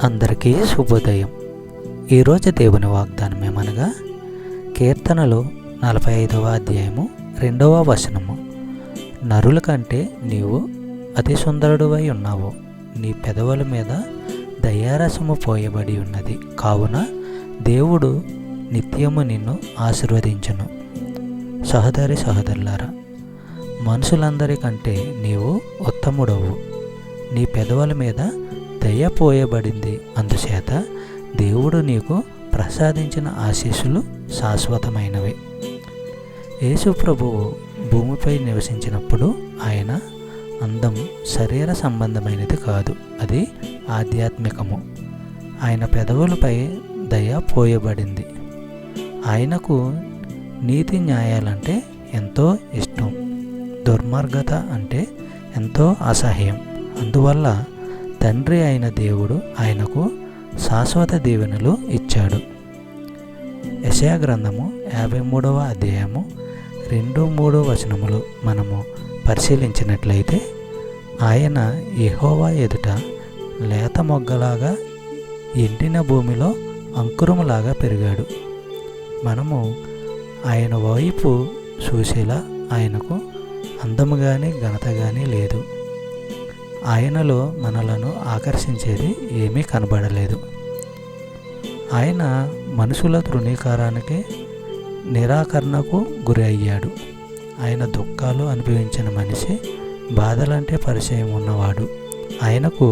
అందరికీ శుభోదయం. ఈరోజు దేవుని వాగ్దానం ఏమనగా కీర్తనలు 45వ అధ్యాయము 2వ వచనము. నరుల కంటే నీవు అతి సుందరుడువై ఉన్నావు, నీ పెదవుల మీద దయారసము పోయబడి ఉన్నది, కావున దేవుడు నిత్యము నిన్ను ఆశీర్వదించును. సహోదరులారా, మనుషులందరికంటే నీవు ఉత్తముడవు, నీ పెదవుల మీద దయ పోయబడింది. అందుచేత దేవుడు నీకు ప్రసాదించిన ఆశీస్సులు శాశ్వతమైనవి. యేసు ప్రభువు భూమిపై నివసించినప్పుడు ఆయన అందం శరీర సంబంధమైనది కాదు, అది ఆధ్యాత్మికము. ఆయన పెదవులపై దయ పోయబడింది. ఆయనకు నీతి న్యాయాలంటే ఎంతో ఇష్టం, దుర్మార్గత అంటే ఎంతో అసహ్యం. అందువల్ల తండ్రి అయిన దేవుడు ఆయనకు శాశ్వత దీవెనలు ఇచ్చాడు. యెషయా గ్రంథము 53వ అధ్యాయము 2-3 వచనములు మనము పరిశీలించినట్లయితే, ఆయన యెహోవా ఎదుట లేత మొగ్గలాగా ఎండిన భూమిలో అంకురములాగా పెరిగాడు. మనము ఆయన వైపు చూసేలా ఆయనకు అందము కానీ ఘనత కానీ లేదు. ఆయనలో మనలను ఆకర్షించేది ఏమీ కనబడలేదు. ఆయన మనుషుల తృణీకారానికి నిరాకరణకు గురి అయ్యాడు. ఆయన దుఃఖాలు అనుభవించిన మనిషి, బాధలంటే పరిచయం ఉన్నవాడు. ఆయనకు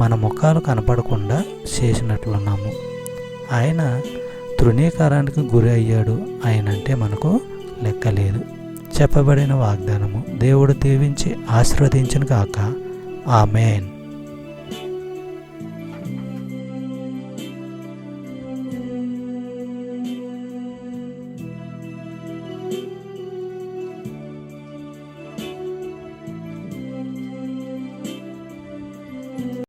మన ముఖాలు కనపడకుండా చేసినట్లున్నాము. ఆయన తృణీకారానికి గురి అయ్యాడు. ఆయనంటే మనకు లెక్కలేదు. చెప్పబడిన వాగ్దానము దేవుడు దీవించి ఆశీర్వదించును గాక. ఆమేన్.